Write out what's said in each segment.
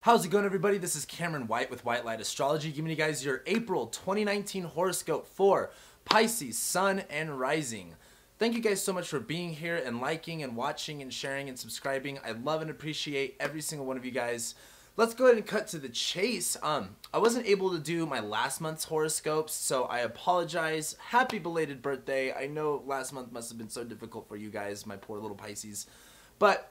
How's it going, everybody? This is Cameron White with White Light Astrology, giving you guys your April 2019 horoscope for Pisces, Sun, and Rising. Thank you guys so much for being here and liking and watching and sharing and subscribing. I love and appreciate every single one of you guys. Let's go ahead and cut to the chase. I wasn't able to do my last month's horoscopes, so I apologize. Happy belated birthday. I know last month must have been so difficult for you guys, my poor little Pisces. But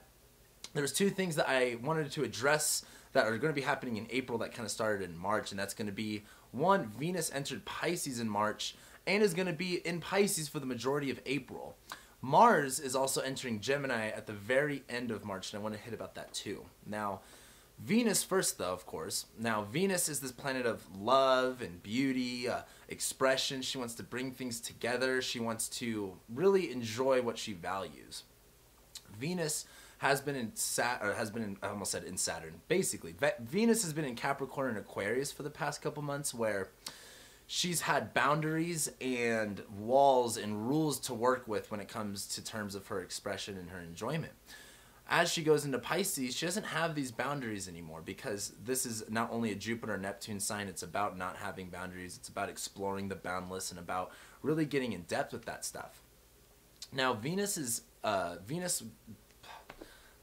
there's two things that I wanted to address that are going to be happening in April that kind of started in March, and that's going to be, one, Venus entered Pisces in March and is going to be in Pisces for the majority of April. Mars is also entering Gemini at the very end of March, and I want to hit about that too. Now, Venus first though, of course. Now, Venus is this planet of love and beauty, expression. She wants to bring things together. She wants to really enjoy what she values. Venus has been in I almost said in Saturn. Basically, Venus has been in Capricorn and Aquarius for the past couple months, where she's had boundaries and walls and rules to work with when it comes to terms of her expression and her enjoyment. As she goes into Pisces, she doesn't have these boundaries anymore, because this is not only a Jupiter-Neptune sign, it's about not having boundaries, it's about exploring the boundless and about really getting in depth with that stuff. Now,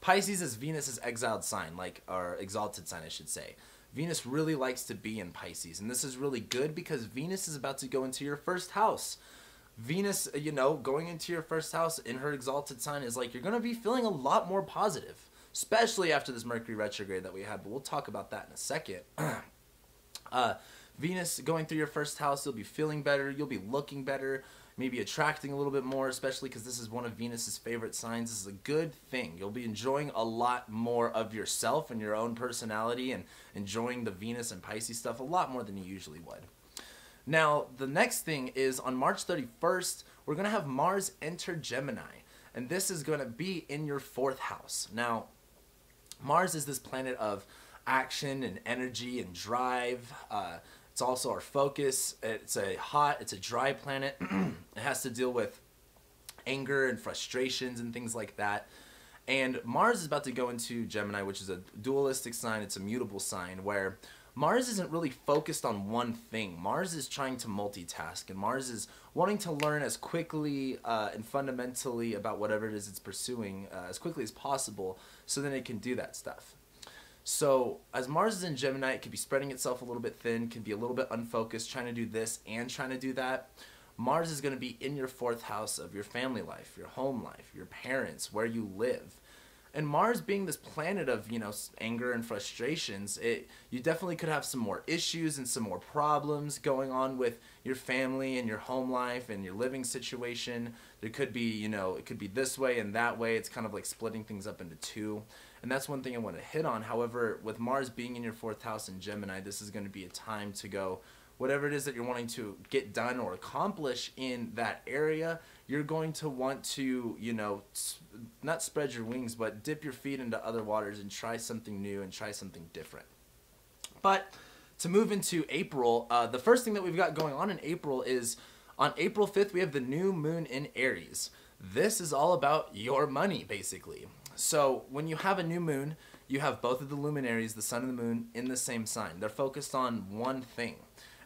Pisces is Venus's exiled sign, or exalted sign, I should say. Venus really likes to be in Pisces, and this is really good because Venus is about to go into your first house. Venus, going into your first house in her exalted sign is like you're going to be feeling a lot more positive, especially after this Mercury retrograde that we had, but we'll talk about that in a second. Venus going through your first house, you'll be feeling better, you'll be looking better, maybe attracting a little bit more, especially because this is one of Venus's favorite signs. This is a good thing. You'll be enjoying a lot more of yourself and your own personality and enjoying the Venus and Pisces stuff a lot more than you usually would. Now, the next thing is on March 31st, we're going to have Mars enter Gemini, and this is going to be in your 4th house. Now, Mars is this planet of action and energy and drive. It's also our focus. It's a dry planet. It has to deal with anger and frustrations and things like that. And Mars is about to go into Gemini, which is a dualistic sign. It's a mutable sign where Mars isn't really focused on one thing. Mars is trying to multitask, and Mars is wanting to learn as quickly and fundamentally about whatever it is it's pursuing as quickly as possible, so then it can do that stuff. So as Mars is in Gemini, it could be spreading itself a little bit thin, can be a little bit unfocused, trying to do this and trying to do that. Mars is going to be in your 4th house of your family life, your home life, your parents, where you live. And Mars being this planet of, anger and frustrations, you definitely could have some more issues and some more problems going on with your family and your home life and your living situation. There could be, it could be this way and that way. It's kind of like splitting things up into two. And that's one thing I want to hit on. However, with Mars being in your 4th house in Gemini, this is going to be a time to go, whatever it is that you're wanting to get done or accomplish in that area, you're going to want to, not spread your wings, but dip your feet into other waters and try something new and try something different. But to move into April, the first thing that we've got going on in April is on April 5th, we have the new moon in Aries. This is all about your money, basically. So when you have a new moon, you have both of the luminaries, the sun and the moon, in the same sign. They're focused on one thing.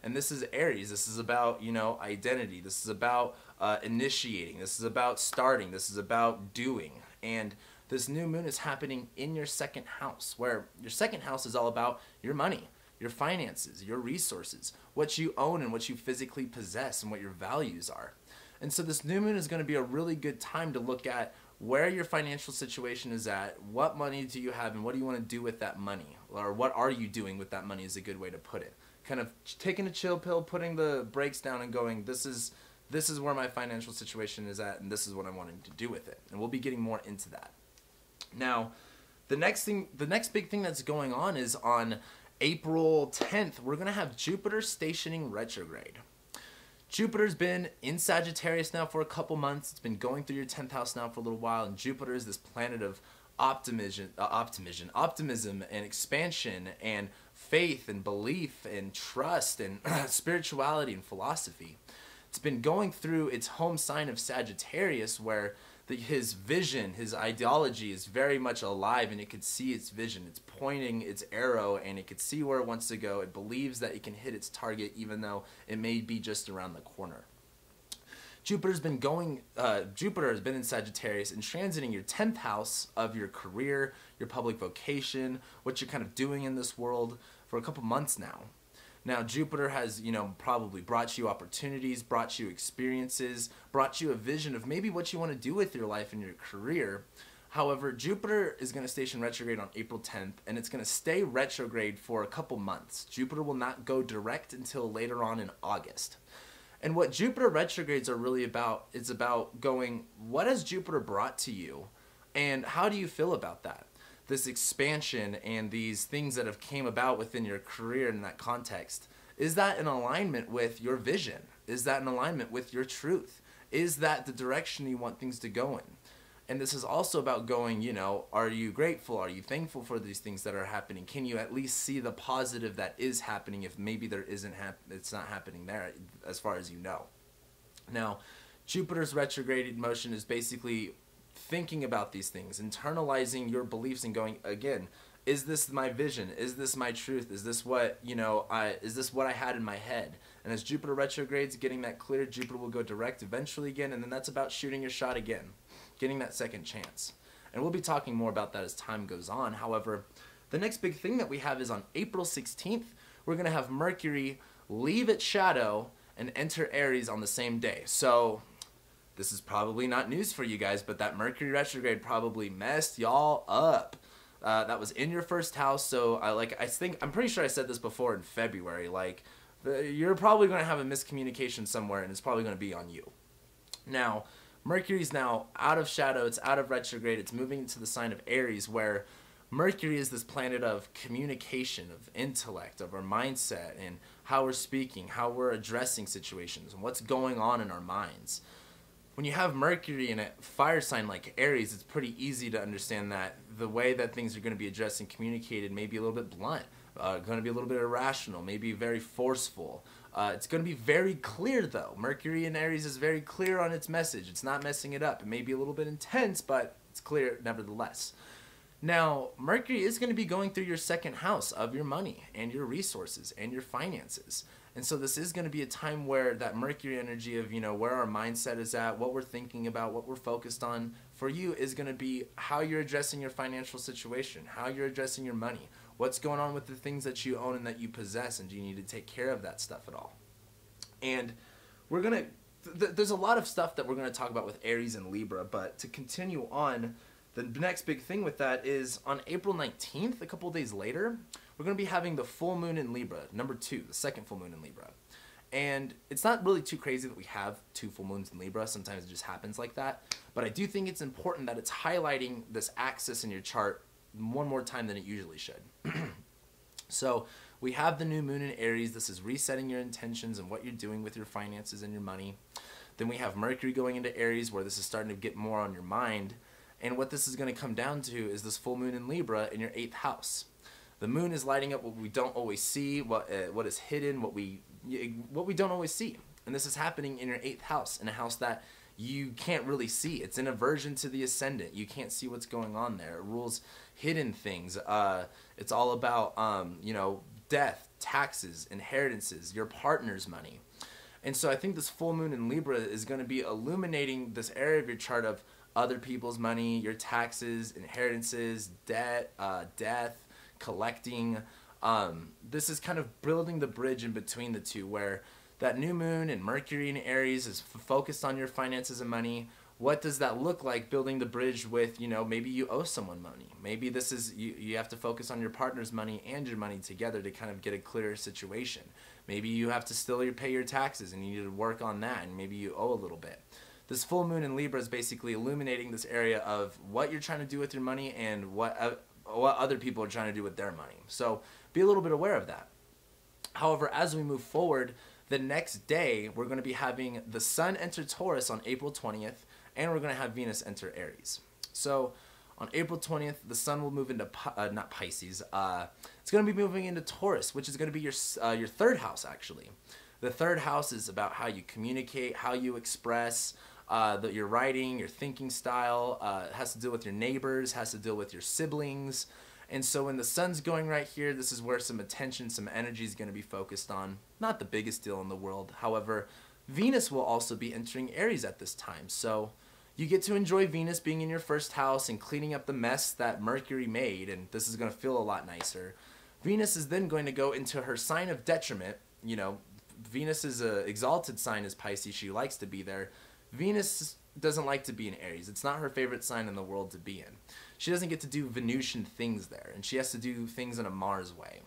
And this is Aries. This is about, identity. This is about initiating. This is about starting. This is about doing. And this new moon is happening in your 2nd house, where your 2nd house is all about your money, your finances, your resources, what you own and what you physically possess and what your values are. And so this new moon is going to be a really good time to look at where your financial situation is at, what money do you have, and what do you want to do with that money, or what are you doing with that money is a good way to put it. Kind of taking a chill pill, putting the brakes down and going, this is where my financial situation is at, and this is what I'm wanting to do with it. And we'll be getting more into that. Now, the next big thing that's going on is on April 10th, we're going to have Jupiter stationing retrograde. Jupiter's been in Sagittarius now for a couple months. It's been going through your 10th house now for a little while, and Jupiter is this planet of optimism and expansion and faith and belief and trust and spirituality and philosophy. It's been going through its home sign of Sagittarius, where his vision, his ideology is very much alive, and it could see its vision. It's pointing its arrow, and it could see where it wants to go. It believes that it can hit its target, even though it may be just around the corner. Jupiter has been in Sagittarius and transiting your 10th house of your career, your public vocation, what you're kind of doing in this world for a couple months now. Now, Jupiter has, probably brought you opportunities, brought you experiences, brought you a vision of maybe what you want to do with your life and your career. However, Jupiter is going to station retrograde on April 10th, and it's going to stay retrograde for a couple months. Jupiter will not go direct until later on in August. And what Jupiter retrogrades are really about, it's about going, what has Jupiter brought to you, and how do you feel about that? This expansion and these things that have came about within your career in that context, is that in alignment with your vision? Is that in alignment with your truth? Is that the direction you want things to go in? And this is also about going, are you grateful? Are you thankful for these things that are happening? Can you at least see the positive that is happening if maybe it's not happening there as far as you know? Now, Jupiter's retrograde motion is basically thinking about these things, internalizing your beliefs and going, again, is this my vision? Is this my truth? Is this what, is this what I had in my head? And as Jupiter retrogrades, getting that clear, Jupiter will go direct eventually again, and then that's about shooting your shot again, getting that second chance. And we'll be talking more about that as time goes on. However, the next big thing that we have is on April 16th, we're going to have Mercury leave its shadow and enter Aries on the same day. So this is probably not news for you guys, but that Mercury retrograde probably messed y'all up. That was in your first house, so I'm pretty sure I said this before in February, you're probably going to have a miscommunication somewhere, and it's probably going to be on you. Now, Mercury's now out of shadow, it's out of retrograde, it's moving into the sign of Aries, where Mercury is this planet of communication, of intellect, of our mindset, and how we're speaking, how we're addressing situations, and what's going on in our minds. When you have Mercury in a fire sign like Aries, it's pretty easy to understand that the way that things are going to be addressed and communicated may be a little bit blunt, going to be a little bit irrational, maybe very forceful. It's going to be very clear, though. Mercury in Aries is very clear on its message. It's not messing it up. It may be a little bit intense, but it's clear nevertheless. Now, Mercury is going to be going through your second house of your money and your resources and your finances. And so this is going to be a time where that Mercury energy of, where our mindset is at, what we're thinking about, what we're focused on for you is going to be how you're addressing your financial situation, how you're addressing your money, what's going on with the things that you own and that you possess, and do you need to take care of that stuff at all? And we're going to, there's a lot of stuff that we're going to talk about with Aries and Libra, but to continue on, the next big thing with that is on April 19th, a couple days later, we're going to be having the full moon in Libra, number 2, the second full moon in Libra. And it's not really too crazy that we have 2 full moons in Libra. Sometimes it just happens like that. But I do think it's important that it's highlighting this axis in your chart one more time than it usually should. So we have the new moon in Aries. This is resetting your intentions and what you're doing with your finances and your money. Then we have Mercury going into Aries, where this is starting to get more on your mind. And what this is going to come down to is this full moon in Libra in your 8th house. The moon is lighting up what we don't always see, what is hidden, what we don't always see. And this is happening in your 8th house, in a house that you can't really see. It's in aversion to the ascendant. You can't see what's going on there. It rules hidden things. It's all about, death, taxes, inheritances, your partner's money. And so I think this full moon in Libra is going to be illuminating this area of your chart of other people's money, your taxes, inheritances, debt, death, collecting. This is kind of building the bridge in between the two, where that new moon and Mercury in Aries is focused on your finances and money. What does that look like, building the bridge with, maybe you owe someone money. Maybe this is, you have to focus on your partner's money and your money together to kind of get a clearer situation. Maybe you have to still pay your taxes and you need to work on that, and maybe you owe a little bit. This full moon in Libra is basically illuminating this area of what you're trying to do with your money and what other people are trying to do with their money. So be a little bit aware of that. However, as we move forward, the next day we're going to be having the Sun enter Taurus on April 20th, and we're going to have Venus enter Aries. So on April 20th, the Sun will move into, not Pisces, it's going to be moving into Taurus, which is going to be your 3rd house, actually. The 3rd house is about how you communicate, how you express, your writing, your thinking style. It has to deal with your neighbors, has to deal with your siblings. And so when the sun's going right here, this is where some attention, some energy is going to be focused on. Not the biggest deal in the world. However, Venus will also be entering Aries at this time. So you get to enjoy Venus being in your first house and cleaning up the mess that Mercury made, and this is going to feel a lot nicer. Venus is then going to go into her sign of detriment. You know, Venus is an exalted sign as Pisces. She likes to be there. Venus doesn't like to be in Aries. It's not her favorite sign in the world to be in. She doesn't get to do Venusian things there, and she has to do things in a Mars way.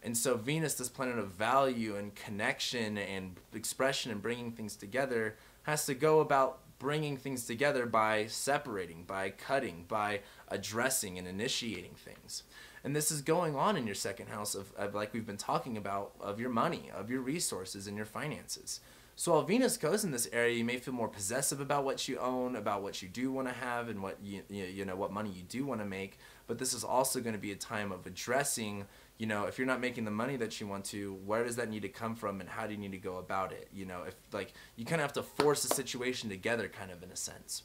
And so Venus, this planet of value and connection and expression and bringing things together, has to go about bringing things together by separating, by cutting, by addressing and initiating things. And this is going on in your second house of like we've been talking about, of your money, of your resources and your finances. So while Venus goes in this area, you may feel more possessive about what you own, about what you do want to have, and what you know what money you do want to make. But this is also going to be a time of addressing, you know, if you're not making the money that you want to, where does that need to come from, and how do you need to go about it? You know, if like you kind of have to force the situation together, kind of in a sense.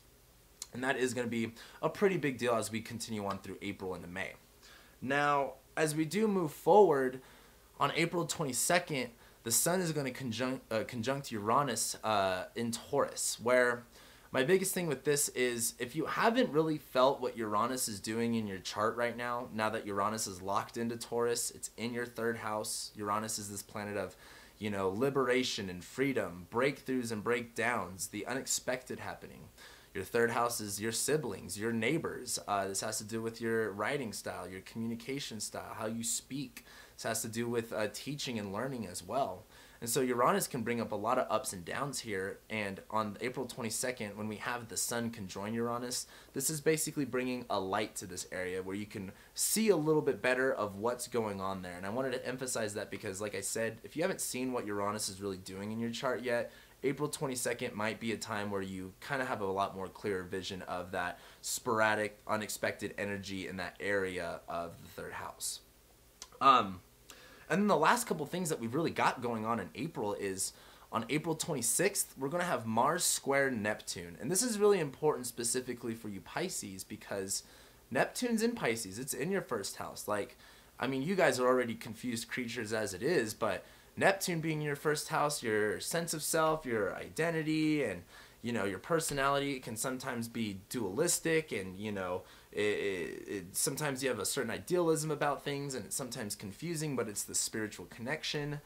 And that is going to be a pretty big deal as we continue on through April into May. Now, as we do move forward, on April 22nd, the sun is going to conjunct Uranus in Taurus, where my biggest thing with this is if you haven't really felt what Uranus is doing in your chart right now that Uranus is locked into Taurus, it's in your third house. Uranus is this planet of, you know, liberation and freedom, breakthroughs and breakdowns, the unexpected happening. Your third house is your siblings, your neighbors. This has to do with your writing style, your communication style, how you speak. This has to do with teaching and learning as well. And so Uranus can bring up a lot of ups and downs here. And on April 22nd, when we have the sun conjoin Uranus, this is basically bringing a light to this area where you can see a little bit better of what's going on there. And I wanted to emphasize that because, like I said, if you haven't seen what Uranus is really doing in your chart yet, April 22nd might be a time where you kind of have a lot more clearer vision of that sporadic, unexpected energy in that area of the third house. And then the last couple things that we've really got going on in April is on April 26th, we're going to have Mars square Neptune. And this is really important specifically for you Pisces because Neptune's in Pisces. It's in your first house. Like, I mean, you guys are already confused creatures as it is, but Neptune being your first house, your sense of self, your identity, and, you know, your personality can sometimes be dualistic, and, you know, sometimes you have a certain idealism about things, and it's sometimes confusing, but it's the spiritual connection.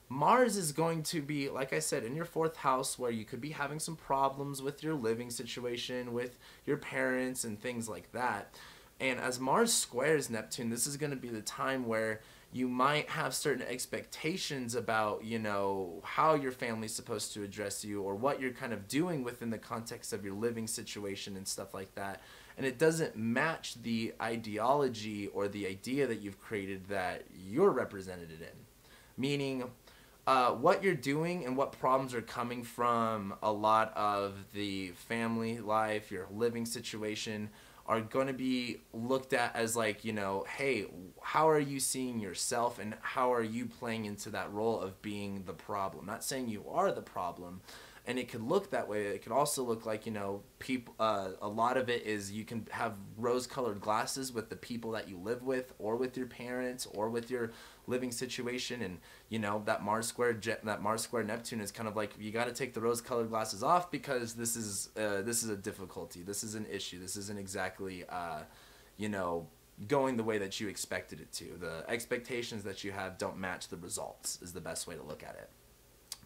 Mars is going to be, like I said, in your fourth house where you could be having some problems with your living situation, with your parents, and things like that. And as Mars squares Neptune, this is going to be the time where you might have certain expectations about, you know, how your family's supposed to address you or what you're kind of doing within the context of your living situation and stuff like that. And it doesn't match the ideology or the idea that you've created that you're represented in. Meaning, what you're doing and what problems are coming from a lot of the family life, your living situation, are going to be looked at as like, you know, hey, how are you seeing yourself and how are you playing into that role of being the problem? Not saying you are the problem, and it could look that way. It could also look like, you know, people. A lot of it is you can have rose-colored glasses with the people that you live with, or with your parents, or with your living situation, and you know that Mars square Neptune is kind of like you got to take the rose-colored glasses off because this is a difficulty. This is an issue. This isn't exactly you know, going the way that you expected it to. The expectations that you have don't match the results is the best way to look at it.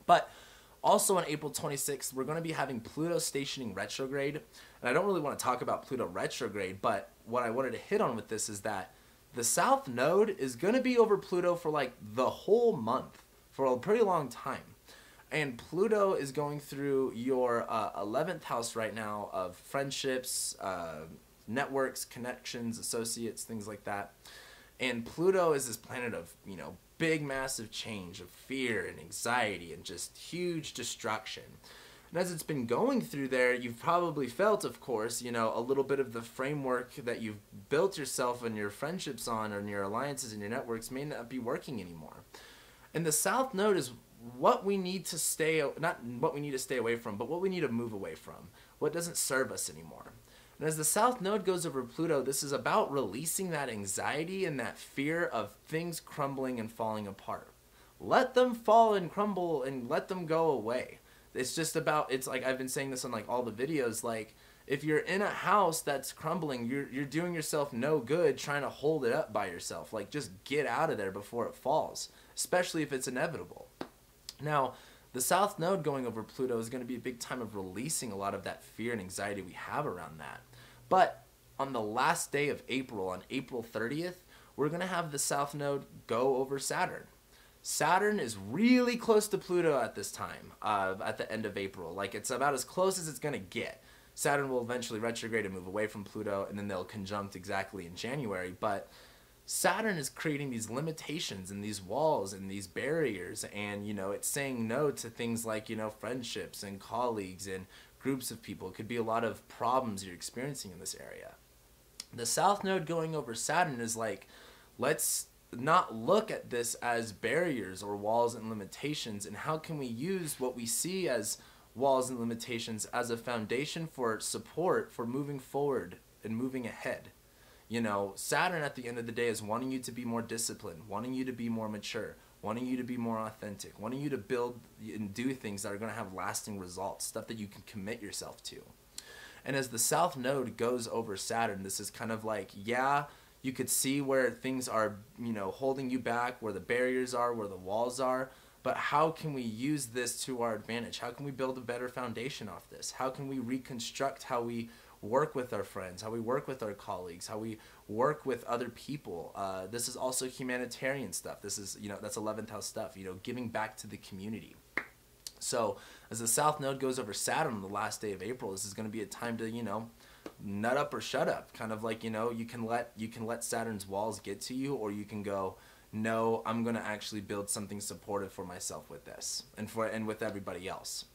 But also on April 26th, we're going to be having Pluto stationing retrograde. And I don't really want to talk about Pluto retrograde, but what I wanted to hit on with this is that the South Node is going to be over Pluto for like the whole month, for a pretty long time. And Pluto is going through your 11th house right now of friendships, networks, connections, associates, things like that. And Pluto is this planet of, you know, big, massive change, of fear and anxiety and just huge destruction. And as it's been going through there, you've probably felt, of course, you know, a little bit of the framework that you've built yourself and your friendships on, and your alliances and your networks may not be working anymore. And the South Node is what we need to stay, not what we need to stay away from, but what we need to move away from, what doesn't serve us anymore. And as the South Node goes over Pluto, this is about releasing that anxiety and that fear of things crumbling and falling apart. Let them fall and crumble and let them go away. It's just about, it's like I've been saying this on like all the videos, like if you're in a house that's crumbling, you're doing yourself no good trying to hold it up by yourself. Like just get out of there before it falls, especially if it's inevitable. Now, the South Node going over Pluto is going to be a big time of releasing a lot of that fear and anxiety we have around that. But on the last day of April, on April 30th, we're going to have the South Node go over Saturn. Saturn is really close to Pluto at this time, at the end of April. Like, it's about as close as it's going to get. Saturn will eventually retrograde and move away from Pluto, and then they'll conjunct exactly in January. But Saturn is creating these limitations and these walls and these barriers, and, you know, it's saying no to things like, you know, friendships and colleagues and groups of people. It could be a lot of problems you're experiencing in this area. The South Node going over Saturn is like, let's not look at this as barriers or walls and limitations, and how can we use what we see as walls and limitations as a foundation for support for moving forward and moving ahead. You know, Saturn at the end of the day is wanting you to be more disciplined, wanting you to be more mature, wanting you to be more authentic, wanting you to build and do things that are going to have lasting results, stuff that you can commit yourself to. And as the South Node goes over Saturn, this is kind of like, yeah, you could see where things are, you know, holding you back, where the barriers are, where the walls are, but how can we use this to our advantage? How can we build a better foundation off this? How can we reconstruct how we work with our friends, how we work with our colleagues, how we work with other people? This is also humanitarian stuff. This is, you know, that's 11th house stuff, you know, giving back to the community. So as the South Node goes over Saturn on the last day of April, this is going to be a time to, you know, nut up or shut up. Kind of like, you know, you can let Saturn's walls get to you, or you can go, no, I'm going to actually build something supportive for myself with this and with everybody else.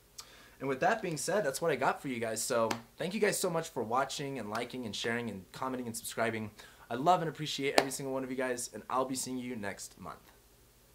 And with that being said, that's what I got for you guys. So thank you guys so much for watching and liking and sharing and commenting and subscribing. I love and appreciate every single one of you guys, and I'll be seeing you next month.